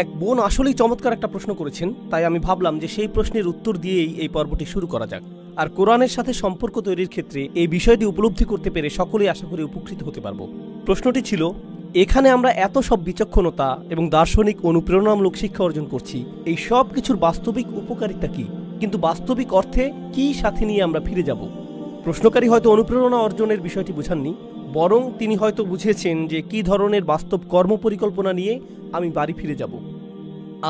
এক বোন আসলেই চমৎকার একটা প্রশ্ন করেছেন, তাই আমি ভাবলাম যে সেই প্রশ্নের উত্তর দিয়েই এই পর্বটি শুরু করা যাক। আর কোরআনের সাথে সম্পর্ক তৈরির ক্ষেত্রে এই বিষয়টি উপলব্ধি করতে পেরে সকলেই আশা করি উপকৃত হতে পারব। প্রশ্নটি ছিল, এখানে আমরা এত সব বিচক্ষণতা এবং দার্শনিক অনুপ্রেরণামূলক শিক্ষা অর্জন করছি, এই সব কিছুর বাস্তবিক উপকারিতা কি, কিন্তু বাস্তবিক অর্থে কি সাথে নিয়ে আমরা ফিরে যাব? প্রশ্নকারী হয়তো অনুপ্রেরণা অর্জনের বিষয়টি বুঝাননি, বরং তিনি হয়তো বুঝেছেন যে কি ধরনের বাস্তব কর্মপরিকল্পনা নিয়ে আমি বাড়ি ফিরে যাব।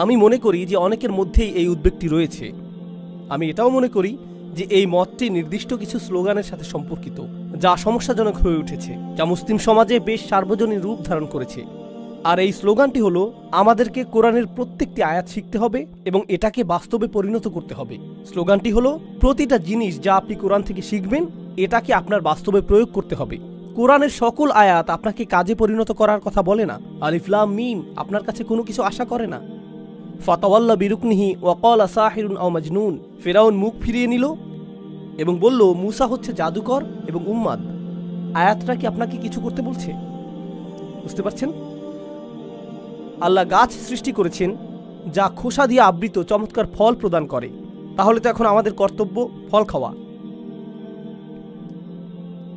আমি মনে করি যে অনেকের মধ্যেই এই উদ্বেগটি রয়েছে। আমি এটাও মনে করি যে এই মতটি নির্দিষ্ট কিছু স্লোগানের সাথে সম্পর্কিত, যা সমস্যাজনক হয়ে উঠেছে, যা মুসলিম সমাজে বেশ সার্বজনীন রূপ ধারণ করেছে। আর এই স্লোগানটি হলো, আমাদেরকে কোরআনের প্রত্যেকটি আয়াত শিখতে হবে এবং এটাকে বাস্তবে পরিণত করতে হবে। স্লোগানটি হলো, প্রতিটা জিনিস যা আপনি কোরআন থেকে শিখবেন এটাকে আপনার বাস্তবে প্রয়োগ করতে হবে। কোরআনের সকল আয়াত আপনাকে কাজে পরিণত করার কথা বলে না। আলিফ লাম মিম আপনার কাছে কোনো কিছু আশা করে না। ফাতাওয়াল্লা বিরুকনিহি ওয়াকালা সাহিরুন আও মাজনুন, ফেরাউন মুখ ফিরিয়ে নিল এবং বলল মূসা হচ্ছে জাদুকর এবং উম্মাদ। আয়াতটা কি আপনাকে কিছু করতে বলছে? বুঝতে পারছেন? আল্লাহ গাছ সৃষ্টি করেছেন যা খোসা দিয়ে আবৃত চমৎকার ফল প্রদান করে, তাহলে তো এখন আমাদের কর্তব্য ফল খাওয়া।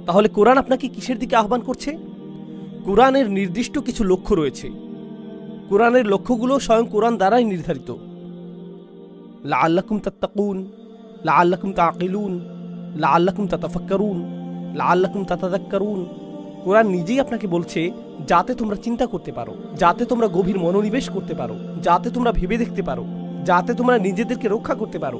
তাহলে কোরআন আপনাকে কিসের দিকে আহ্বান করছে? কোরআনের নির্দিষ্ট কিছু লক্ষ্য রয়েছে। কোরআনের লক্ষ্যগুলো স্বয়ং কোরআন দ্বারাই নির্ধারিত। লাআল্লাকুম তাত্তাকুন, লাআল্লাকুম তাআকিলুন, লাআল্লাকুম তাতাফাক্কারুন, লাআল্লাকুম তাতাযাক্কারুন। কোরআন নিজেই আপনাকে বলছে যাতে তোমরা চিন্তা করতে পারো, যাতে তোমরা গভীর মনোনিবেশ করতে পারো, যাতে তোমরা ভেবে দেখতে পারো, যাতে তোমরা নিজেদেরকে রক্ষা করতে পারো,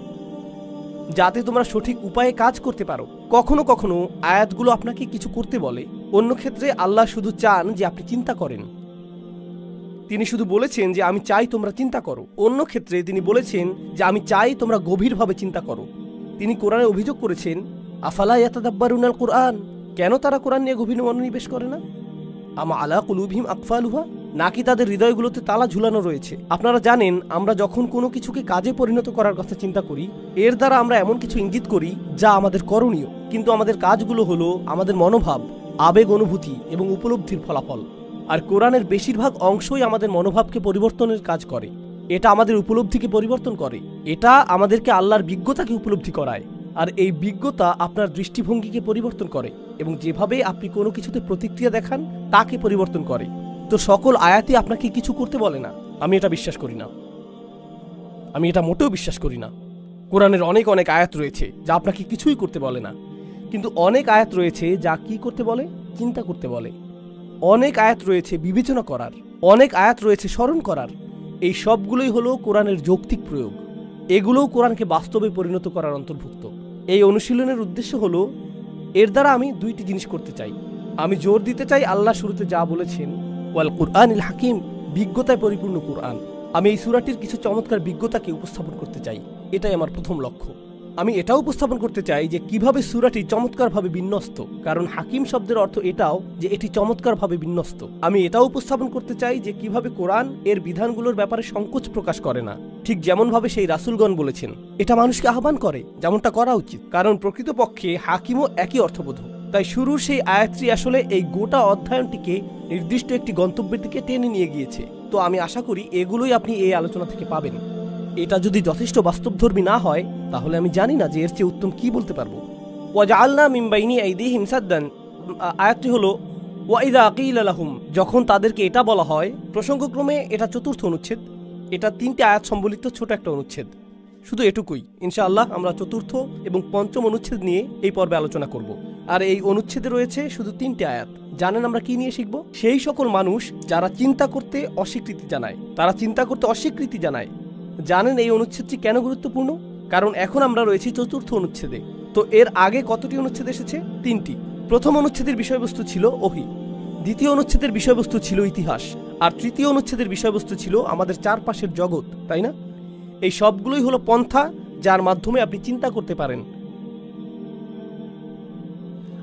যাতে তোমরা সঠিক উপায়ে কাজ করতে পারো। কখনো কখনো আয়াতগুলো আপনাকে কিছু করতে বলে, অন্য ক্ষেত্রে আল্লাহ শুধু চান যে আপনি চিন্তা করেন। তিনি শুধু বলেছেন যে আমি চাই তোমরা চিন্তা করো। অন্য ক্ষেত্রে তিনি বলেছেন যে আমি চাই তোমরা গভীরভাবে চিন্তা করো। তিনি কোরআনে অভিযোগ করেছেন, আফালা ইয়াতাদাব্বারুনাল কুরআন, কেন তারা কোরআন নিয়ে গভীর মনোনিবেশ করে না? আমা আলা কুলুবিহিম আকফালুহা, নাকি তাদের হৃদয়গুলোতে তালা ঝুলানো রয়েছে? আপনারা জানেন, আমরা যখন কোনো কিছুকে কাজে পরিণত করার কথা চিন্তা করি, এর দ্বারা আমরা এমন কিছু ইঙ্গিত করি যা আমাদের করণীয়, কিন্তু আমাদের কাজগুলো হলো আমাদের মনোভাব, আবেগ, অনুভূতি এবং উপলব্ধির ফলাফল। আর কোরআনের বেশিরভাগ অংশই আমাদের মনোভাবকে পরিবর্তনের কাজ করে। এটা আমাদের উপলব্ধিকে পরিবর্তন করে। এটা আমাদেরকে আল্লাহর বিজ্ঞতাকে উপলব্ধি করায়। আর এই বিজ্ঞতা আপনার দৃষ্টিভঙ্গিকে পরিবর্তন করে এবং যেভাবে আপনি কোনো কিছুতে প্রতিক্রিয়া দেখান তাকে পরিবর্তন করে। তো সকল আয়াতই আপনাকে কিছু করতে বলে না, আমি এটা বিশ্বাস করি না। আমি এটা মোটেও বিশ্বাস করি না। কোরআনের অনেক অনেক আয়াত রয়েছে যা আপনাকে কিছুই করতে বলে না, কিন্তু অনেক আয়াত রয়েছে যা কি করতে বলে? চিন্তা করতে বলে। অনেক আয়াত রয়েছে বিবেচনা করার, অনেক আয়াত রয়েছে স্মরণ করার। এই সবগুলোই হলো কোরআনের যৌক্তিক প্রয়োগ। এগুলোও কোরআনকে বাস্তবে পরিণত করার অন্তর্ভুক্ত। এই অনুশীলনের উদ্দেশ্য হলো, এর দ্বারা আমি দুইটি জিনিস করতে চাই। আমি জোর দিতে চাই আল্লাহ শুরুতে যা বলেছেন, ওয়াল কুরআনিল হাকিম, বিজ্ঞতায় পরিপূর্ণ কোরআন। আমি এই সূরাটির কিছু চমৎকার বিজ্ঞতাকে উপস্থাপন করতে চাই। এটাই আমার প্রথম লক্ষ্য। আমি এটাও উপস্থাপন করতে চাই যে কিভাবে সূরাটি চমৎকারভাবে বিন্যস্ত, কারণ হাকিম শব্দের অর্থ এটাও যে এটি চমৎকারভাবে বিন্যস্ত। আমি এটাও উপস্থাপন করতে চাই যে কিভাবে কোরআন এর বিধানগুলোর ব্যাপারে সংকোচ প্রকাশ করে না, ঠিক যেমনভাবে সেই রাসূলগণ বলেছেন। এটা মানুষকে আহ্বান করে যেমনটা করা উচিত, কারণ প্রকৃতপক্ষে হাকিমও একই অর্থবোধ। তাই শুরুর সেই আয়াতটি আসলে এই গোটা অধ্যয়নটিকে নির্দিষ্ট একটি গন্তব্যের দিকে টেনে নিয়ে গিয়েছে। তো আমি আশা করি এগুলোই আপনি এই আলোচনা থেকে পাবেন। এটা যদি যথেষ্ট বাস্তবধর্মী না হয়, তাহলে আমি জানি না যে এর চেয়ে উত্তম কি বলতে পারবো। ওয়াজআলনা মিন বাইনি আইদিহিম সাদ্দান, আয়াতটি হলো ওয়াইদা কিলা লাহুম, যখন তাদেরকে এটা বলা হয়। প্রসঙ্গক্রমে এটা চতুর্থ অনুচ্ছেদ। এটা 3টি আয়াত সম্বলিত ছোট একটা অনুচ্ছেদ। শুধু এটুকুই। ইনশাআল্লাহ আমরা চতুর্থ এবং পঞ্চম অনুচ্ছেদ নিয়ে এই পর্বে আলোচনা করব। আর এই অনুচ্ছেদে রয়েছে শুধু 3টি আয়াত। জানেন আমরা কি নিয়ে শিখব? সেই সকল মানুষ যারা চিন্তা করতে অস্বীকৃতি জানায়, তারা চিন্তা করতে অস্বীকৃতি জানায়। জানেন এই অনুচ্ছেদটি কেন গুরুত্বপূর্ণ? কারণ এখন আমরা রয়েছি চতুর্থ অনুচ্ছেদে। তো এর আগে কতটি অনুচ্ছেদ এসেছে? 3টি। প্রথম অনুচ্ছেদের বিষয়বস্তু ছিল ওহী, দ্বিতীয় অনুচ্ছেদের বিষয়বস্তু ছিল ইতিহাস, আর তৃতীয় অনুচ্ছেদের বিষয়বস্তু ছিল আমাদের চারপাশের জগৎ, তাই না? এই সবগুলোই হলো পন্থা যার মাধ্যমে আপনি চিন্তা করতে পারেন।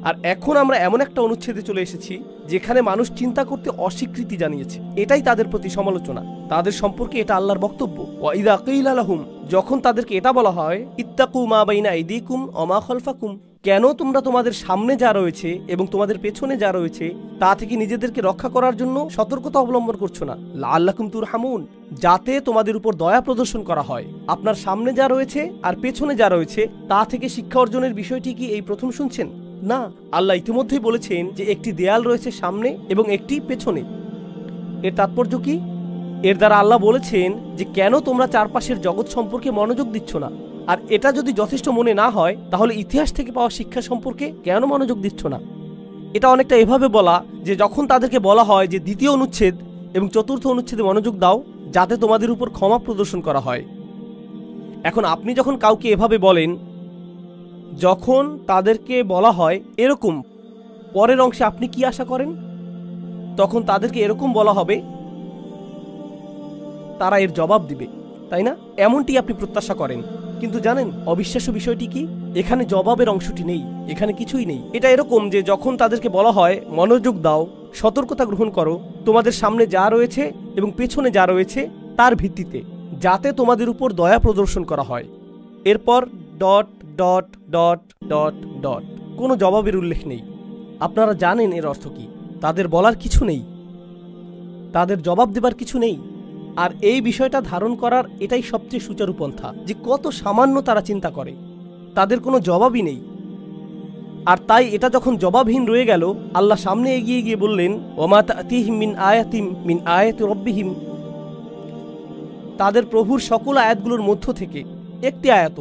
আর এখন আমরা এমন একটা অনুচ্ছেদে চলে এসেছি যেখানে মানুষ চিন্তা করতে অস্বীকৃতি জানিয়েছে। এটাই তাদের প্রতি সমালোচনা। তাদের সম্পর্কে এটা আল্লাহর বক্তব্য। ওয়াইদা কিলা লাহুম, যখন তাদেরকে এটা বলা হয় ইত্তাকু মা বাইনা আইদিকুম ওয়া মা খালফাকুম, কেন তোমরা তোমাদের সামনে যা রয়েছে এবং তোমাদের পেছনে যা রয়েছে তা থেকে নিজেদেরকে রক্ষা করার জন্য সতর্কতা অবলম্বন করছো না? লাআল্লাকুম তুরহামুন, যাতে তোমাদের উপর দয়া প্রদর্শন করা হয়। আপনার সামনে যা রয়েছে আর পেছনে যা রয়েছে তা থেকে শিক্ষা অর্জনের বিষয়টি কি এই প্রথম শুনছেন? না, আল্লাহ ইতিমধ্যেই বলেছেন যে একটি দেয়াল রয়েছে সামনে এবং একটি পেছনে। এর তাৎপর্য কি? এর দ্বারা আল্লাহ বলেছেন যে কেন তোমরা চারপাশের জগৎ সম্পর্কে মনোযোগ দিচ্ছ না। আর এটা যদি যথেষ্ট মনে না হয় তাহলে ইতিহাস থেকে পাওয়া শিক্ষা সম্পর্কে কেন মনোযোগ দিচ্ছ না? এটা অনেকটা এভাবে বলা যে যখন তাদেরকে বলা হয় যে দ্বিতীয় অনুচ্ছেদ এবং চতুর্থ অনুচ্ছেদে মনোযোগ দাও যাতে তোমাদের উপর ক্ষমা প্রদর্শন করা হয়। এখন আপনি যখন কাউকে এভাবে বলেন, যখন তাদেরকে বলা হয় এরকম, পরের অংশে আপনি কি আশা করেন? তখন তাদেরকে এরকম বলা হবে, তারা এর জবাব দিবে, তাই না? এমনটি আপনি প্রত্যাশা করেন। কিন্তু জানেন অবিশ্বাস্য বিষয়টি কি? এখানে জবাবের অংশটি নেই, এখানে কিছুই নেই। এটা এরকম যে যখন তাদেরকে বলা হয় মনোযোগ দাও, সতর্কতা গ্রহণ করো, তোমাদের সামনে যা রয়েছে এবং পেছনে যা রয়েছে তার ভিত্তিতে, যাতে তোমাদের উপর দয়া প্রদর্শন করা হয়। এরপর dot dot dot dot dot, কোনো জবাবের উল্লেখ নেই। আপনারা জানেন এর অর্থ কি? তাদের বলার কিছু নেই, তাদের জবাব দেবার কিছু নেই। আর এই বিষয়টা ধারণ করার এটাই সবচেয়ে সুচারু পন্থা যে কত সামান্য তারা চিন্তা করে, তাদের কোনো জবাবই নেই। আর তাই এটা যখন জবাবহীন রয়ে গেল, আল্লাহ সামনে এগিয়ে গিয়ে বললেন, ওমা তাতিহিম মিন আয়াতিম মিন আয়াতি রব্বিহিম, তাদের প্রভুর সকল আয়াতগুলোর মধ্য থেকে একটি আয়াত।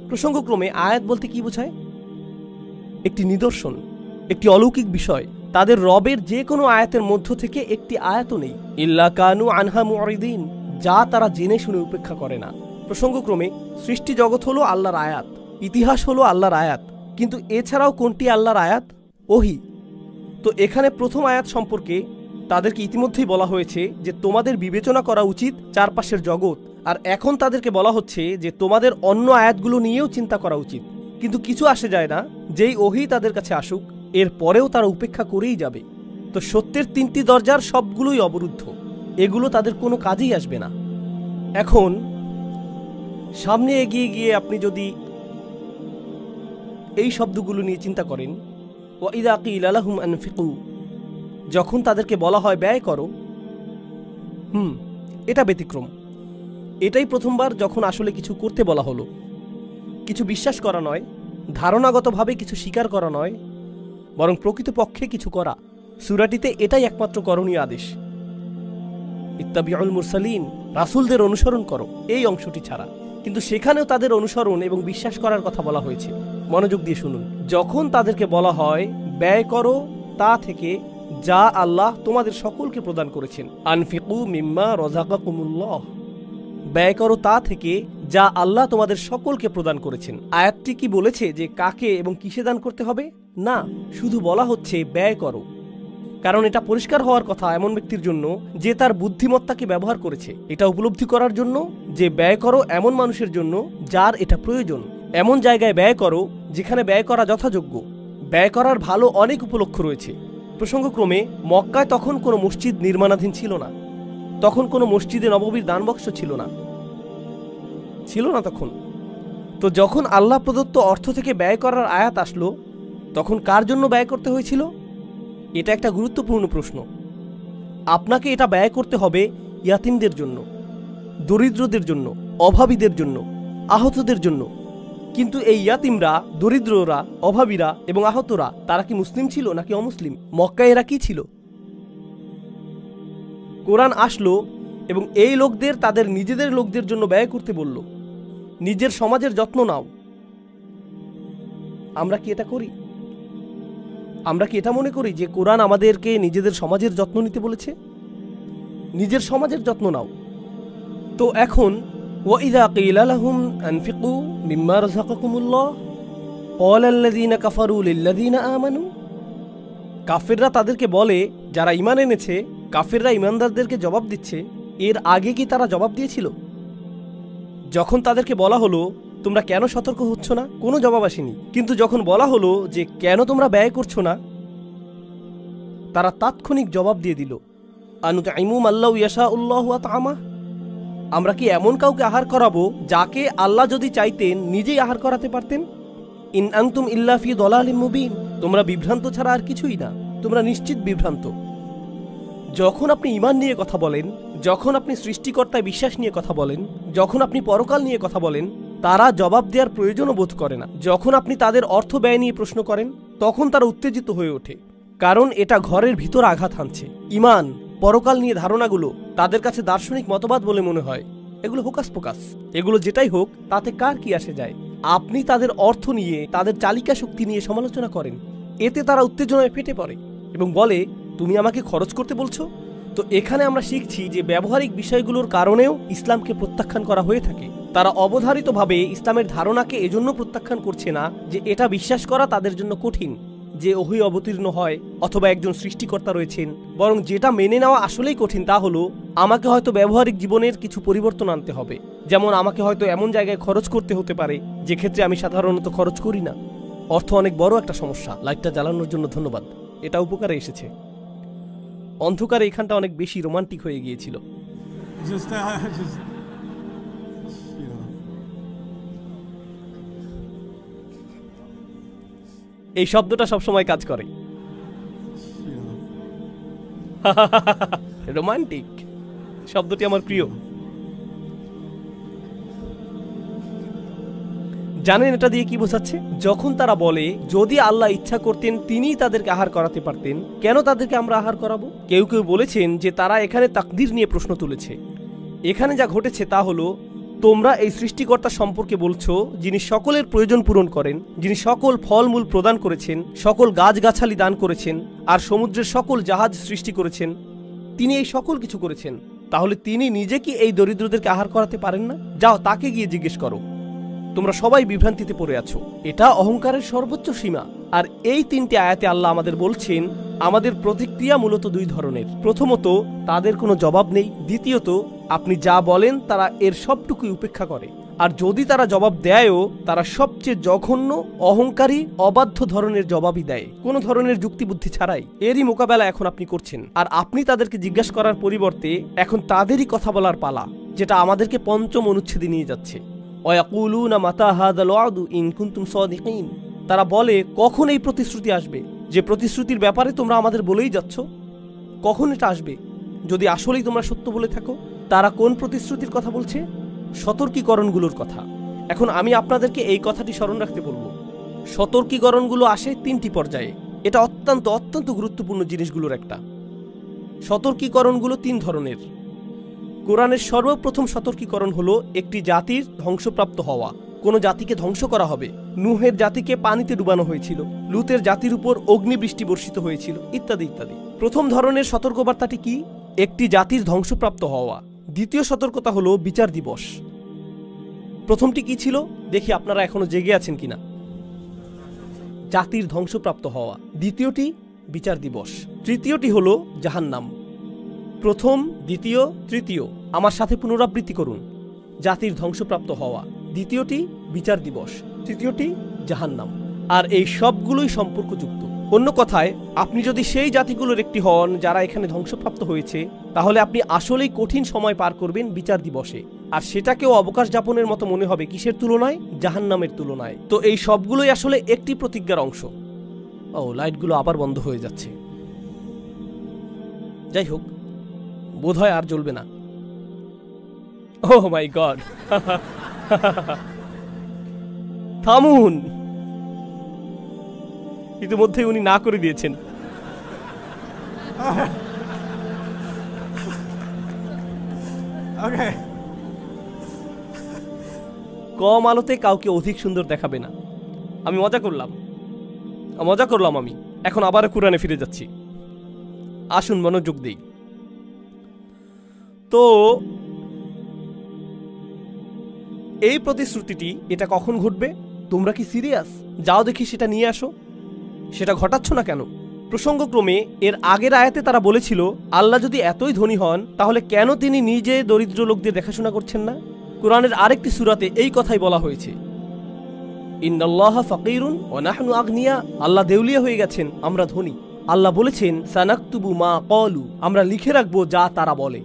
প্রসঙ্গক্রমে আয়াত বলতে কি বোঝায়? একটি নিদর্শন, একটি অলৌকিক বিষয়। তাদের রবের যে কোনো আয়াতের মধ্য থেকে একটি আয়াতও নেই, ইল্লা কানু আনহা মুরিদিন, যা তারা জেনে শুনে উপেক্ষা করে না। প্রসঙ্গক্রমে সৃষ্টি জগৎ হলো আল্লাহর আয়াত, ইতিহাস হলো আল্লাহর আয়াত, কিন্তু এছাড়াও কোনটি আল্লাহর আয়াত? ওহী। তো এখানে প্রথম আয়াত সম্পর্কে তাদেরকে ইতিমধ্যেই বলা হয়েছে যে তোমাদের বিবেচনা করা উচিত চারপাশের জগৎ। আর এখন তাদেরকে বলা হচ্ছে যে তোমাদের অন্য আয়াতগুলো নিয়েও চিন্তা করা উচিত। কিন্তু কিছু আসে যায় না, যেই ওহী তাদের কাছে আসুক এর পরেও তারা উপেক্ষা করেই যাবে। তো সত্যের তিনটি দরজার সবগুলোই অবরুদ্ধ, এগুলো তাদের কোনো কাজেই আসবে না। এখন সামনে এগিয়ে গিয়ে আপনি যদি এই শব্দগুলো নিয়ে চিন্তা করেন, ওয়াইদা কিলা লাহুম আনফিকু, যখন তাদেরকে বলা হয় ব্যয় করো, এটা ব্যতিক্রম। এটাই প্রথমবার যখন আসলে কিছু করতে বলা হলো, কিছু বিশ্বাস করা নয়, ধারণাগতভাবে কিছু স্বীকার করা নয়, বরং প্রকৃতপক্ষে কিছু করা। সূরাটিতে এটাই একমাত্র করণীয় আদেশ, ইত্তাবিউল মুরসালিন, রাসূলদের অনুসরণ করো, এই অংশটি ছাড়া। কিন্তু সেখানেও তাদের অনুসরণ এবং বিশ্বাস করার কথা বলা হয়েছে। মনোযোগ দিয়ে শুনুন, যখন তাদেরকে বলা হয় ব্যয় করো তা থেকে যা আল্লাহ তোমাদের সকলকে প্রদান করেছেন, আনফিকু মিম্মা রাযাকাকুমুল্লাহ, ব্যয় করো তা থেকে যা আল্লাহ তোমাদের সকলকে প্রদান করেছেন। আয়াতটি কি বলেছে যে কাকে এবং কিসে দান করতে হবে? না, শুধু বলা হচ্ছে ব্যয় করো। কারণ এটা পরিষ্কার হওয়ার কথা এমন ব্যক্তির জন্য যে তার বুদ্ধিমত্তাকে ব্যবহার করেছে, এটা উপলব্ধি করার জন্য যে ব্যয় করো এমন মানুষের জন্য যার এটা প্রয়োজন। এমন জায়গায় ব্যয় করো যেখানে ব্যয় করা যথাযোগ্য। ব্যয় করার ভালো অনেক উপলক্ষ রয়েছে। প্রসঙ্গক্রমে মক্কায় তখন কোনো মসজিদ নির্মাণাধীন ছিল না, তখন কোনো মসজিদে নববীর দানবক্স ছিল না তখন। তো যখন আল্লাহ প্রদত্ত অর্থ থেকে ব্যয় করার আয়াত আসলো, তখন কার জন্য ব্যয় করতে হয়েছিল? এটা একটা গুরুত্বপূর্ণ প্রশ্ন। আপনাকে এটা ব্যয় করতে হবে ইয়াতিমদের জন্য, দরিদ্রদের জন্য, অভাবীদের জন্য, আহতদের জন্য। কিন্তু এই ইয়াতিমরা, দরিদ্ররা, অভাবীরা এবং আহতরা তারা কি মুসলিম ছিল নাকি অমুসলিম? মক্কায় এরা কি ছিল? কোরআন আসলো এবং এই লোকদের তাদের নিজেদের লোকদের জন্য ব্যয় করতে বলল। নিজের সমাজের যত্ন নাও। আমরা কি এটা করি? আমরা কি এটা মনে করি যে কোরআন আমাদেরকে নিজেদের সমাজের যত্ন নিতে বলেছে? নিজের সমাজের যত্ন নাও। তো এখন ওয়াইদা কিলা লাহুম আনফিকু মিম্মা রাযাকাকুমুল্লাহ ক্বালাল্লাযীনা কাফারু লিল্লাযীনা আমানু, কাফেররা তাদেরকে বলে, যারা ঈমান এনেছে, কাফেররা ঈমানদারদেরকে জবাব দিচ্ছে। এর আগে কি তারা জবাব দিয়েছিল? যখন তাদেরকে বলা হলো তোমরা কেন সতর্ক হচ্ছ না, কোনো জবাব আসেনি। কিন্তু যখন বলা হলো যে কেন তোমরা ব্যয় করছো না, তারা তাৎক্ষণিক জবাব দিয়ে দিল, আনুতঈমু মাল্লাউ ইয়াশাউল্লাহু আতআমাহ, আমরা কি এমন কাউকে আহার করাবো যাকে আল্লাহ যদি চাইতেন নিজেই আহার করাতে পারতেন? ইন আনতুম ইল্লা ফি দালালিম মুবিন, তোমরা বিভ্রান্ত ছাড়া আর কিছুই না, তোমরা নিশ্চিত বিভ্রান্ত। যখন আপনি ঈমান নিয়ে কথা বলেন, যখন আপনি সৃষ্টিকর্তায় বিশ্বাস নিয়ে কথা বলেন, যখন আপনি পরকাল নিয়ে কথা বলেন, তারা জবাব দেওয়ার প্রয়োজনও বোধ করে না। যখন আপনি তাদের অর্থ ব্যয় নিয়ে প্রশ্ন করেন, তখন তারা উত্তেজিত হয়ে ওঠে, কারণ এটা ঘরের ভিতর আঘাত হানছে। ঈমান, পরকাল নিয়ে ধারণাগুলো তাদের কাছে দার্শনিক মতবাদ বলে মনে হয়। এগুলো হোকাস পোকাস। এগুলো যেটাই হোক, তাতে কার কি আসে যায়? আপনি তাদের অর্থ নিয়ে, তাদের চালিকা শক্তি নিয়ে সমালোচনা করেন, এতে তারা উত্তেজনায় ফেটে পড়ে এবং বলে, তুমি আমাকে খরচ করতে বলছো? তো এখানে আমরা শিখছি যে ব্যবহারিক বিষয়গুলোর কারণেও ইসলামকে প্রত্যাখ্যান করা হয়ে থাকে। তারা অবধারিতভাবে ইসলামের ধারণাকে এজন্য প্রত্যাখ্যান করছে না যে এটা বিশ্বাস করা তাদের জন্য কঠিন যে ওহী অবতীর্ণ হয় অথবা একজন সৃষ্টিকর্তা রয়েছেন, বরং যেটা মেনে নেওয়া আসলেই কঠিন তা হলো আমাকে হয়তো ব্যবহারিক জীবনের কিছু পরিবর্তন আনতে হবে। যেমন আমাকে হয়তো এমন জায়গায় খরচ করতে হতে পারে যে ক্ষেত্রে আমি সাধারণত খরচ করি না। অর্থ অনেক বড় একটা সমস্যা। লাইটটা জ্বালানোর জন্য ধন্যবাদ, এটা উপকারে এসেছে। অন্ধকারে এখানটা অনেক বেশি রোমান্টিক হয়ে গিয়েছিল। এই শব্দটা সবসময় কাজ করে। রোমান্টিক শব্দটি আমার প্রিয়। জানেন এটা দিয়ে কি বোঝাচ্ছে? যখন তারা বলে যদি আল্লাহ ইচ্ছা করতেন তিনিই তাদেরকে আহার করাতে পারতেন, কেন তাদেরকে আমরা আহার করাবো? কেউ কেউ বলেছেন যে তারা এখানে তাকদীর নিয়ে প্রশ্ন তুলেছে। এখানে যা ঘটেছে তা হলো, তোমরা এই সৃষ্টিকর্তা সম্পর্কে বলছো যিনি সকলের প্রয়োজন পূরণ করেন, যিনি সকল ফলমূল প্রদান করেছেন, সকল গাছগাছালি দান করেছেন, আর সমুদ্রের সকল জাহাজ সৃষ্টি করেছেন, তিনি এই সকল কিছু করেছেন। তাহলে তিনি নিজে কি এই দরিদ্রদেরকে আহার করাতে পারেন না? যাও তাকে গিয়ে জিজ্ঞেস করো। তোমরা সবাই বিভ্রান্তিতে পড়ে আছো। এটা অহংকারের সর্বোচ্চ সীমা। আর এই তিনটি আয়াতে আল্লাহ আমাদের বলছেন আমাদের প্রতিক্রিয়া মূলত দুই ধরনের। প্রথমত, তাদের কোনো জবাব নেই। দ্বিতীয়ত, আপনি যা বলেন তারা এর সবটুকুই উপেক্ষা করে। আর যদি তারা জবাব দেয়ও, তারা সবচেয়ে জঘন্য, অহংকারী, অবাধ্য ধরনের জবাবই দেয়, কোনো ধরনের যুক্তিবুদ্ধি ছাড়াই। এরই মোকাবেলা এখন আপনি করছেন। আর আপনি তাদেরকে জিজ্ঞাসা করার পরিবর্তে এখন তাদেরই কথা বলার পালা, যেটা আমাদেরকে পঞ্চম অনুচ্ছেদে নিয়ে যাচ্ছে। ওয়ায়াকুলুনা মাতা হাযাল ওয়াদু ইন কুনতুম সাদিকিন। তারা বলে, কখন এই প্রতিশ্রুতি আসবে, যে প্রতিশ্রুতির ব্যাপারে তোমরা আমাদের বলেই যাচ্ছ? কখন এটা আসবে যদি আসলেই তোমরা সত্য বলে থাকো? তারা কোন প্রতিশ্রুতির কথা বলছে? সতর্কীকরণগুলোর কথা। এখন আমি আপনাদেরকে এই কথাটি স্মরণ রাখতে বলবো। সতর্কীকরণগুলো আসে তিনটি পর্যায়ে। এটা অত্যন্ত অত্যন্ত গুরুত্বপূর্ণ জিনিসগুলোর একটা। সতর্কীকরণগুলো তিন ধরনের। কোরআনের সর্বপ্রথম সতর্কীকরণ হলো একটি জাতির ধ্বংসপ্রাপ্ত হওয়া। কোনো জাতিকে ধ্বংস করা হবে। নূহের জাতিকে পানিতে ডুবানো হয়েছিল, লুতের জাতির উপর অগ্নিবৃষ্টি বর্ষিত হয়েছিল, ইত্যাদি ইত্যাদি। প্রথম ধরনের সতর্কবার্তাটি কি? একটি জাতির ধ্বংসপ্রাপ্ত হওয়া। দ্বিতীয় সতর্কতা হলো বিচার দিবস। প্রথমটি কি ছিল দেখি আপনারা এখনো জেগে আছেন কিনা। জাতির ধ্বংসপ্রাপ্ত হওয়া। দ্বিতীয়টি বিচার দিবস। তৃতীয়টি হলো জাহান্নাম। প্রথম, দ্বিতীয়, তৃতীয় আমার সাথে পুনরাবৃত্তি করুন। জাতির ধ্বংসপ্রাপ্ত হওয়া, দ্বিতীয়টি বিচার দিবস, তৃতীয়টি জাহান্নাম। আর এই সবগুলোই সম্পর্কযুক্ত। অন্য কথায়, আপনি যদি সেই জাতিগুলোর একটি হন যারা এখানে ধ্বংসপ্রাপ্ত হয়েছে, তাহলে আপনি আসলেই কঠিন সময় পার করবেন বিচার দিবসে। আর সেটাকেও অবকাশ যাপনের মতো মনে হবে কিসের তুলনায়? জাহান্নামের তুলনায়। তো এই সবগুলোই আসলে একটি প্রতিজ্ঞার অংশ। ও, লাইটগুলো আবার বন্ধ হয়ে যাচ্ছে। যাই হোক, বোধহয় আর জ্বলবে না। ওহ মাই গড, থামুন। ইতিমধ্যে উনি না করে দিয়েছেন। কম আলোতে কাউকে অধিক সুন্দর দেখাবে না। আমি মজা করলাম আমি। এখন আবার কোরআনে ফিরে যাচ্ছি। আসুন মনোযোগ দিই। তো এই প্রতিশ্রুতিটি এটা কখন ঘটবে? তোমরা কি সিরিয়াস? যাও দেখি সেটা নিয়ে আসো। সেটা ঘটাচ্ছ না কেন? প্রসঙ্গক্রমে এর আগের আয়াতে তারা বলেছিল আল্লাহ যদি এতই ধনী হন তাহলে কেন তিনি নিজে দরিদ্র লোকদের দেখাশোনা করছেন না? কোরআনের আরেকটি সূরাতে এই কথাই বলা হয়েছে, ইন্নাল্লাহা ফাকিরুন ওয়া নাহনু আগনিয়া। আল্লাহ দেউলিয়া হয়ে গেছেন, আমরা ধনী। আল্লাহ বলেছেন সানাকতুবু মা ক্বালু, আমরা লিখে রাখবো যা তারা বলে।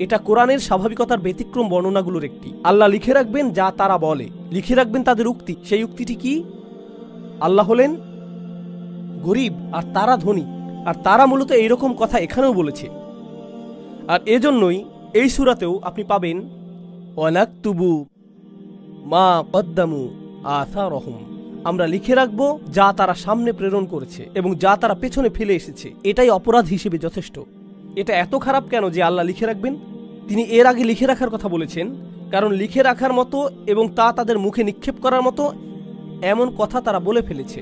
এটা কোরআনের স্বাভাবিকতার ব্যতিক্রম বর্ণনাগুলোর একটি। আল্লাহ লিখে রাখবেন যা তারা বলে, লিখে রাখবেন তাদের উক্তি। সেই উক্তিটি কি? আল্লাহ হলেন গরিব আর তারা ধনী, আর তারা মূলত এইরকম কথা এখানেও বলেছে। আর এজন্যই এই সূরাতেও আপনি পাবেন ওয়ানাকতুবু মা কদ্দামু আসারহুম, আমরা লিখে রাখবো যা তারা সামনে প্রেরণ করেছে এবং যা তারা পেছনে ফেলে এসেছে। এটাই অপরাধ হিসেবে যথেষ্ট। এটা এত খারাপ কেন যে আল্লাহ লিখে রাখবেন? তিনি এর আগে লিখে রাখার কথা বলেছেন, কারণ লিখে রাখার মতো এবং তা তাদের মুখে নিক্ষেপ করার মতো এমন কথা তারা বলে ফেলেছে।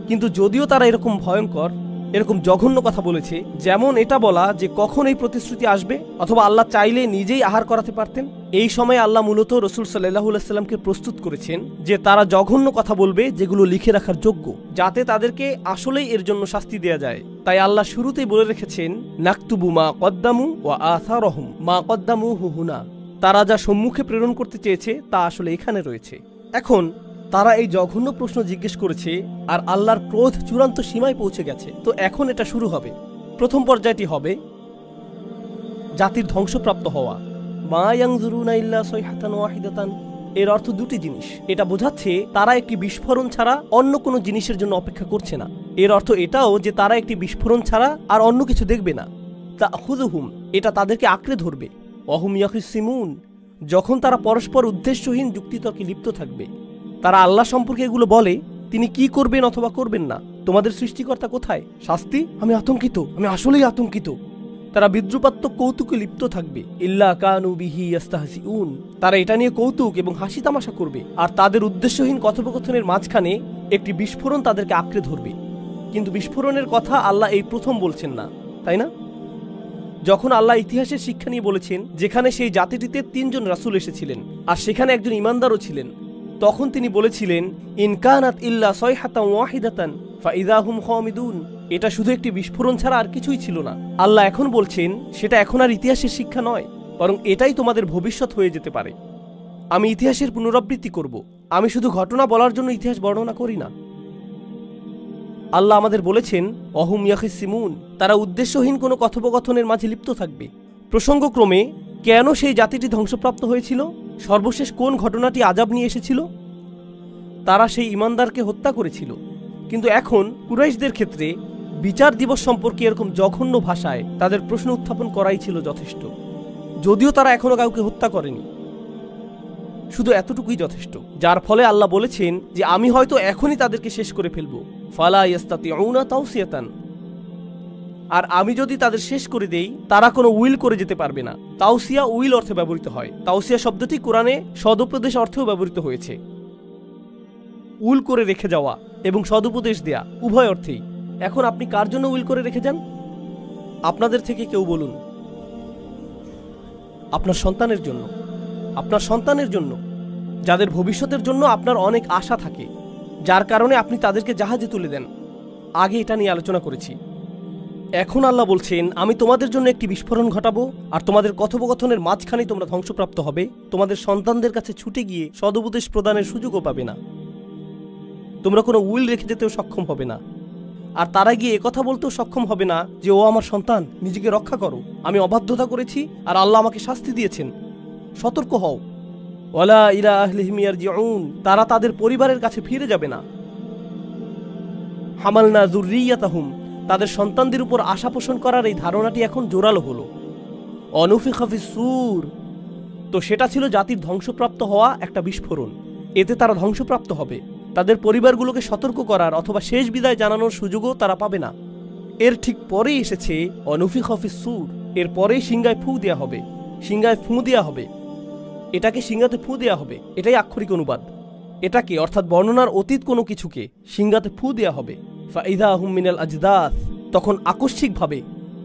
কিন্তু যদিও তারা এরকম ভয়ঙ্কর, এরকম জঘন্য কথা বলেছে, যেমন এটা বলা যে কখন এই প্রতিশ্রুতি আসবে, অথবা আল্লাহ চাইলে নিজেই আহার করাতে পারতেন, এই সময় আল্লাহ মূলত রাসূল সাল্লাল্লাহু আলাইহি সাল্লামকে প্রস্তুত করেছেন যে তারা জঘন্য কথা বলবে যেগুলো লিখে রাখার যোগ্য, যাতে তাদেরকে আসলেই এর জন্য শাস্তি দেয়া যায়। তাই আল্লাহ শুরুতেই বলে রেখেছেন নাকতুবু মা কদ্দামু ওয়া আসারহুম, মা কদ্দামু হুনা, তারা যা সম্মুখে প্রেরণ করতে চেয়েছে তা আসলে এখানে রয়েছে। এখন তারা এই জঘন্য প্রশ্ন জিজ্ঞেস করেছে আর আল্লাহর ক্রোধ চূড়ান্ত সীমায় পৌঁছে গেছে। তো এখন এটা শুরু হবে। প্রথম পর্যায়টি হবে জাতির ধ্বংসপ্রাপ্ত হওয়া। মা ইয়ানজুরুনা ইল্লা সাইহাতান ওয়াহিদাতান, এর অর্থ দুটি জিনিস। এটা বোঝাচ্ছে তারা একটি বিস্ফোরণ ছাড়া অন্য কোনো জিনিসের জন্য অপেক্ষা করছে না। এর অর্থ এটাও যে তারা একটি বিস্ফোরণ ছাড়া আর অন্য কিছু দেখবে না। তাখুযুহুম, এটা তাদেরকে আঁকড়ে ধরবে। ওয়াহুম ইয়াখিসিমুন, যখন তারা পরস্পর উদ্দেশ্যহীন যুক্তিতর্কে লিপ্ত থাকবে। তারা আল্লাহ সম্পর্কে এগুলো বলে, তিনি কি করবেন অথবা করবেন না, তোমাদের সৃষ্টিকর্তা কোথায়, শাস্তি, আমি আতঙ্কিত, আমি আসলেই আতঙ্কিত। তারা বিদ্রুপাত্মক কৌতুকে লিপ্ত থাকবে। ইল্লা কানু বিহি ইস্তাহজিউন, তারা এটা নিয়ে কৌতুক এবং হাসি তামাশা করবে। আর তাদের উদ্দেশ্যহীন কথোপকথনের মাঝখানে একটি বিস্ফোরণ তাদেরকে আঁকড়ে ধরবে। কিন্তু বিস্ফোরণের কথা আল্লাহ এই প্রথম বলছেন না, তাই না? যখন আল্লাহ ইতিহাসের শিক্ষা নিয়ে বলেছেন, যেখানে সেই জাতিটিতে ৩ জন রাসূল এসেছিলেন আর সেখানে একজন ইমানদারও ছিলেন, তখন তিনি বলেছিলেন ইনকানাত ইল্লা সাইহাতান ওয়াহিদাতান ফাইযা হুম খামিদুন, এটা শুধু একটি বিস্ফোরণ ছাড়া আর কিছুই ছিল না। আল্লাহ এখন বলছেন সেটা এখন আর ইতিহাসের শিক্ষা নয়, বরং এটাই তোমাদের ভবিষ্যৎ হয়ে যেতে পারে। আমি ইতিহাসের পুনরাবৃত্তি করব, আমি শুধু ঘটনা বলার জন্য ইতিহাস বর্ণনা করি না। আল্লাহ আমাদের বলেছেন ওয়াহুম ইয়াখিসিমুন, তারা উদ্দেশ্যহীন কোনো কথোপকথনের মাঝে লিপ্ত থাকবে। প্রসঙ্গক্রমে কেন সেই জাতিটি ধ্বংসপ্রাপ্ত হয়েছিল? সর্বশেষ কোন ঘটনাটি আযাব নিয়ে এসেছিল? তারা সেই ইমানদারকে হত্যা করেছিল। কিন্তু এখন কুরাইশদের ক্ষেত্রে বিচার দিবস সম্পর্কে এরকম জঘন্য ভাষায় তাদের প্রশ্ন উত্থাপন করাই ছিল যথেষ্ট। যদিও তারা এখনো কাউকে হত্যা করেনি, শুধু এতটুকুই যথেষ্ট। যার ফলে আল্লাহ বলেছেন যে আমি হয়তো এখনই তাদেরকে শেষ করে ফেলবো। ফালা ইয়াস্তাতিউনা তাওসিয়াতান, আর আমি যদি তাদের শেষ করে দেই তারা কোনো উইল করে যেতে পারবে না। তাওসিয়া উইল অর্থে ব্যবহৃত হয়। তাওসিয়া শব্দটি কোরআনে সদুপদেশ অর্থেও ব্যবহৃত হয়েছে। উইল করে রেখে যাওয়া এবং সদুপদেশ দেয়া উভয় অর্থেই। এখন আপনি কার জন্য উইল করে রেখে যান? আপনাদের থেকে কেউ বলুন আপনার সন্তানের জন্য, আপনার সন্তানের জন্য, যাদের ভবিষ্যতের জন্য আপনার অনেক আশা থাকে, যার কারণে আপনি তাদেরকে জাহাজে তুলে দেন। আগে এটা নিয়ে আলোচনা করেছি। এখন আল্লাহ বলছেন আমি তোমাদের জন্য একটি বিস্ফোরণ ঘটাবো আর তোমাদের কথোপকথনের মাঝখানে তোমরা ধ্বংসপ্রাপ্ত হবে। তোমাদের সন্তানদের কাছে ছুটে গিয়ে সদুপদেশ প্রদানের সুযোগও পাবে না। তোমরা কোনো উইল রেখে যেতেও সক্ষম হবে না। আর তারা গিয়ে একথা বলতেও সক্ষম হবে না যে ও আমার সন্তান, নিজেকে রক্ষা করো, আমি অবাধ্যতা করেছি আর আল্লাহ আমাকে শাস্তি দিয়েছেন, সতর্ক হও। ওয়ালা ইলা আহলিহিম ইয়ারজিউন, তারা তাদের পরিবারের কাছে ফিরে যাবে না। হামালনা যুররিয়াতাহুম, তাদের সন্তানদের উপর আশা পোষণ করার এই ধারণাটি এখন জোরালো হলো। অনুফিখা ফিস-সূর, তো সেটা ছিল জাতির ধ্বংসপ্রাপ্ত হওয়া একটা বিস্ফোরণ। এতে তারা ধ্বংসপ্রাপ্ত হবে। তাদের পরিবারগুলোকে সতর্ক করার অথবা শেষ বিদায় জানানোর সুযোগও তারা পাবে না। এর ঠিক পরেই এসেছে অনুফিখা ফিস-সূর, এর পরেই সিংহায় ফু দেয়া হবে। সিংহায় ফু দেয়া হবে, এটাকে সিংহাতে ফু দেয়া হবে, এটাই আক্ষরিক অনুবাদ। এটাকে অর্থাৎ বর্ণনার অতীত কোনো কিছুকে সিংহাতে ফু দেয়া হবে। ফাইযা হুম মিনাল আজদাস, তখন আকস্মিকভাবে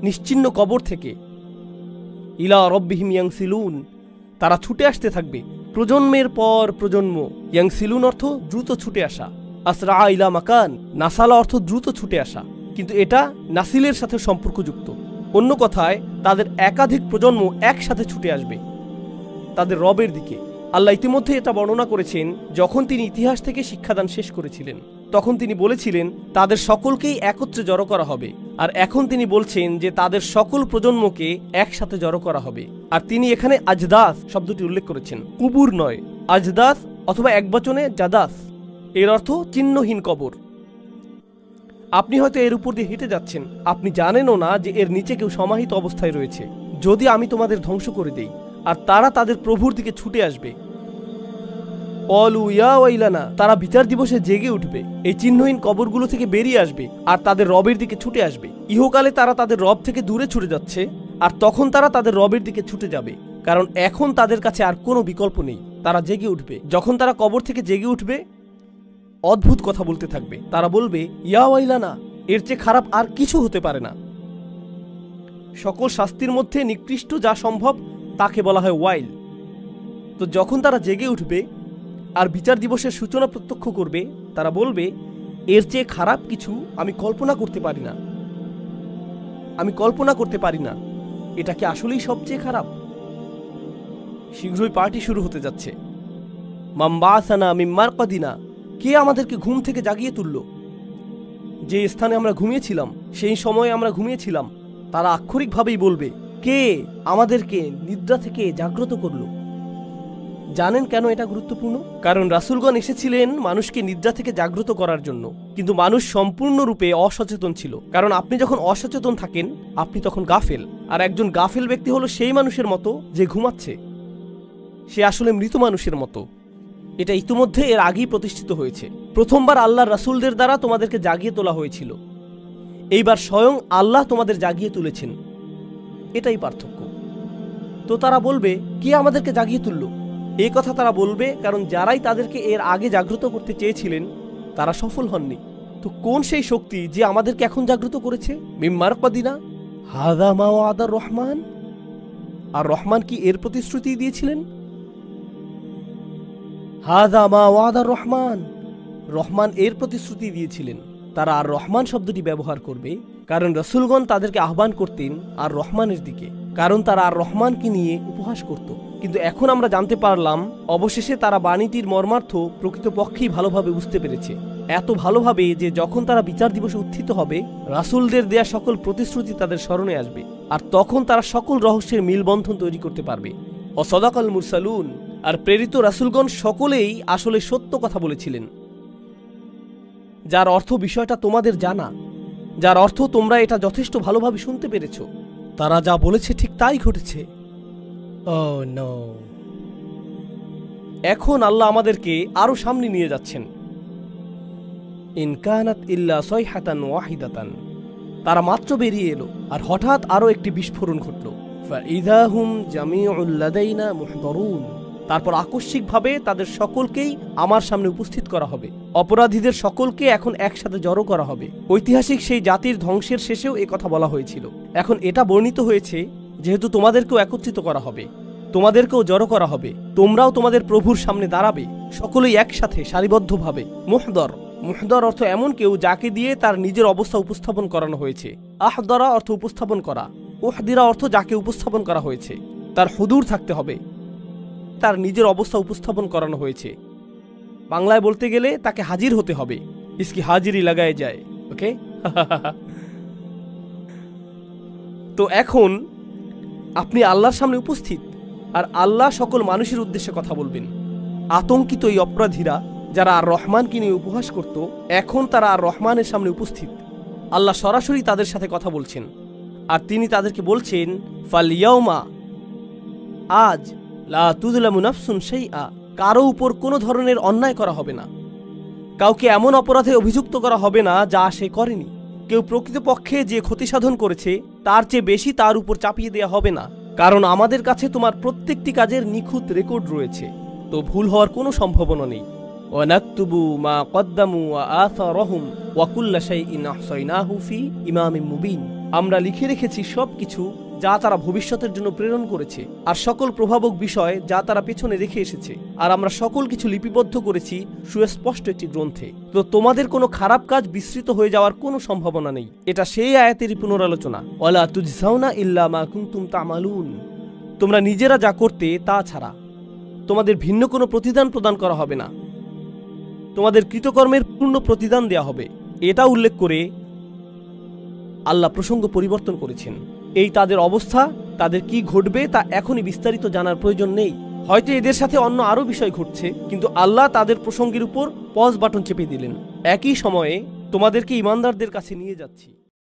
নিশ্চিহ্ন কবর থেকে ইলা রব্বিহিম ইয়ানসিলুন, তারা ছুটে আসতে থাকবে প্রজন্মের পর প্রজন্ম। ইয়ানসিলুন অর্থ দ্রুত ছুটে আসা। আসরা ইলা মাকান, নাসালা অর্থ দ্রুত ছুটে আসা, কিন্তু এটা নাসিলের সাথে সম্পর্কযুক্ত। অন্য কথায় তাদের একাধিক প্রজন্ম একসাথে ছুটে আসবে তাদের রবের দিকে। আল্লাহ ইতিমধ্যে এটা বর্ণনা করেছেন যখন তিনি ইতিহাস থেকে শিক্ষাদান শেষ করেছিলেন। তখন তিনি বলেছিলেন তাদের সকলকেই একত্রে জড়ো করা হবে। আর এখন তিনি বলছেন যে তাদের সকল প্রজন্মকে একসাথে জড়ো করা হবে। আর তিনি এখানে আজদাস শব্দটি উল্লেখ করেছেন, কুবুর নয়। আজদাস অথবা একবচনে জাদাস, এর অর্থ চিহ্নহীন কবর। আপনি হয়তো এর উপর দিয়ে হেঁটে যাচ্ছেন, আপনি জানেনও না যে এর নিচে কেউ সমাহিত অবস্থায় রয়েছে। যদি আমি তোমাদের ধ্বংস করে দেই, আর তারা তাদের প্রভুর দিকে ছুটে আসবে, অলু ইয়া ওয়াইলানা, তারা বিচার দিবসে জেগে উঠবে, এই চিহ্নহীন কবরগুলো থেকে বেরিয়ে আসবে আর তাদের রবের দিকে ছুটে আসবে। ইহকালে তারা তাদের রব থেকে দূরে ছুটে যাচ্ছে, আর তখন তারা তাদের রবের দিকে ছুটে যাবে, কারণ এখন তাদের কাছে আর কোনো বিকল্প নেই। তারা জেগে উঠবে। যখন তারা কবর থেকে জেগে উঠবে, অদ্ভুত কথা বলতে থাকবে। তারা বলবে, ইয়া ওয়াইলানা, এর চেয়ে খারাপ আর কিছু হতে পারে না। সকল শাস্তির মধ্যে নিকৃষ্ট যা সম্ভব তাকে বলা হয় ওয়াইল। তো যখন তারা জেগে উঠবে আর বিচার দিবসের সূচনা প্রত্যক্ষ করবে, তারা বলবে, এর চেয়ে খারাপ কিছু আমি কল্পনা করতে পারি না। আমি কল্পনা করতে পারি না, এটা কি আসলেই সবচেয়ে খারাপ? শীঘ্রই পার্টি শুরু হতে যাচ্ছে। মাম্বাসানা মিন মারকাদিনা, কে আমাদেরকে ঘুম থেকে জাগিয়ে তুলল? যে স্থানে আমরা ঘুমিয়েছিলাম, সেই সময়ে আমরা ঘুমিয়েছিলাম। তারা আক্ষরিকভাবেই বলবে, কে আমাদেরকে নিদ্রা থেকে জাগ্রত করল? জানেন কেন এটা গুরুত্বপূর্ণ? কারণ রাসূলগণ এসেছিলেন মানুষকে নিদ্রা থেকে জাগ্রত করার জন্য, কিন্তু মানুষ সম্পূর্ণরূপে অসচেতন ছিল। কারণ আপনি যখন অসচেতন থাকেন, আপনি তখন গাফেল। আর একজন গাফেল ব্যক্তি হলো সেই মানুষের মতো যে ঘুমাচ্ছে। সে আসলে মৃত মানুষের মতো। এটা ইতিমধ্যে এর আগেই প্রতিষ্ঠিত হয়েছে। প্রথমবার আল্লাহর রাসূলদের দ্বারা তোমাদেরকে জাগিয়ে তোলা হয়েছিল, এইবার স্বয়ং আল্লাহ তোমাদের জাগিয়ে তুলেছেন। এটাই পার্থক্য। তো তারা বলবে, কে আমাদেরকে জাগিয়ে তুলল? এই কথা তারা বলবে কারণ যারাই তাদেরকে এর আগে জাগ্রত করতে চেয়েছিলেন তারা সফল হননি। তো কোন সেই শক্তি যে আমাদেরকে এখন জাগ্রত করেছে? মিন মারকাদিনা হাযা মা ওয়াদার রহমান। আর রহমান কি এর প্রতিশ্রুতি দিয়েছিলেন? হাযা মা ওয়াদার রহমান, রহমান এর প্রতিশ্রুতি দিয়েছিলেন। তারা আর রহমান শব্দটি ব্যবহার করবে কারণ রাসূলগণ তাদেরকে আহ্বান করতেন আর রহমানের দিকে, কারণ তারা আর রহমানকে নিয়ে উপহাস করত। কিন্তু এখন আমরা জানতে পারলাম অবশেষে তারা বাণীটির মর্মার্থ প্রকৃতপক্ষেই ভালোভাবে বুঝতে পেরেছে। এত ভালোভাবে যে যখন তারা বিচার দিবসে উত্থিত হবে, রাসূলদের দেয়া সকল প্রতিশ্রুতি তাদের স্মরণে আসবে, আর তখন তারা সকল রহস্যের মিলবন্ধন তৈরি করতে পারবে। অসদাকাল মুরসালুন, আর প্রেরিত রাসূলগণ সকলেই আসলে সত্য কথা বলেছিলেন, যার অর্থ বিষয়টা তোমাদের জানা, যার অর্থ তোমরা এটা যথেষ্ট ভালোভাবে শুনতে পেরেছ। তারা যা বলেছে ঠিক তাই ঘটেছে। Oh no! এখন আল্লাহ আমাদেরকে আরো সামনে নিয়ে যাচ্ছেন। ইন কানাত ইল্লা সাইহাতান ওয়াহিদাতান, তারা মাত্র বেরিয়ে এলো আর হঠাৎ আরো একটি বিস্ফোরণ ঘটল। ফাইযা হুম জামিউল লাদাইনা মুহদারুন, তারপর আকস্মিকভাবে তাদের সকলকেই আমার সামনে উপস্থিত করা হবে। অপরাধীদের সকলকে এখন একসাথে জড়ো করা হবে। ঐতিহাসিক সেই জাতির ধ্বংসের শেষেও কথা বলা হয়েছিল। এখন এটা বর্ণিত হয়েছে যেহেতু তোমাদেরকেও একত্রিত করা হবে, তোমাদেরকেও জড়ো করা হবে, তোমরাও তোমাদের প্রভুর সামনে দাঁড়াবে, সকলেই একসাথে সারিবদ্ধভাবে। মুহদর, মুহদর অর্থ এমন কেউ যাকে দিয়ে তার নিজের অবস্থা উপস্থাপন করানো হয়েছে। আহদরা অর্থ উপস্থাপন করা। উহদিরা অর্থ যাকে উপস্থাপন করা হয়েছে। তার হুদুর থাকতে হবে, তার নিজের অবস্থা উপস্থাপন করানো হয়েছে। বাংলায় বলতে গেলে তাকে হাজির হতে হবে। ইসকি হাজিরি লাগায় যায়। ওকে। তো এখন আপনি আল্লাহর সামনে উপস্থিত, আর আল্লাহ সকল মানুষের উদ্দেশ্যে কথা বলবেন। আতঙ্কিত এই অপরাধীরা যারা আর রহমানকে নিয়ে উপহাস করত, এখন তারা আর রহমানের সামনে উপস্থিত। আল্লাহ সরাসরি তাদের সাথে কথা বলছেন, আর তিনি তাদেরকে বলছেন, ফালিয়াউমা, আজ, লা তুযলামু নাফসুন শাইআ, কারো উপর কোনো ধরনের অন্যায় করা হবে না। কাউকে এমন অপরাধে অভিযুক্ত করা হবে না যা সে করেনি। কেউ প্রকৃতপক্ষে যে ক্ষতি সাধন করেছে তার চেয়ে বেশি তার উপর চাপিয়ে দেয়া হবে না, কারণ আমাদের কাছে তোমার প্রত্যেকটি কাজের নিখুঁত রেকর্ড রয়েছে, তো ভুল হওয়ার কোনো সম্ভাবনা নেই। ওয়া নাকতুবু মা কদ্দামু ওয়া আসারহুম ওয়া কুল্লা শাইইন আহসাইনাহু ফি ইমামিন মুবিন, আমরা লিখে রেখেছি সবকিছু যা তারা ভবিষ্যতের জন্য প্রেরণ করেছে, আর সকল প্রভাবক বিষয় যা তারা পেছনে রেখে এসেছে, আর আমরা সকল কিছু লিপিবদ্ধ করেছি সুস্পষ্ট একটি গ্রন্থে। তো তোমাদের কোনো খারাপ কাজ বিস্তৃত হয়ে যাওয়ার কোনো সম্ভাবনা নেই। এটা সেই আয়াতেরই পুনরালোচনা। ওয়ালা তুজজাউনা ইল্লা মা কুনতুম তা'মালুন, তোমরা নিজেরা যা করতে তা ছাড়া তোমাদের ভিন্ন কোনো প্রতিদান প্রদান করা হবে না, তোমাদের কৃতকর্মের পূর্ণ প্রতিদান দেয়া হবে। এটা উল্লেখ করে আল্লাহ প্রসঙ্গ পরিবর্তন করেছেন। এই তাদের অবস্থা, তাদের কি ঘটবে তা এখনই বিস্তারিত জানার প্রয়োজন নেই। হয়তো এদের সাথে অন্য আরও বিষয় ঘটছে, কিন্তু আল্লাহ তাদের প্রসঙ্গের উপর পজ বাটন চেপে দিলেন। একই সময়ে তোমাদেরকে ইমানদারদের কাছে নিয়ে যাচ্ছি।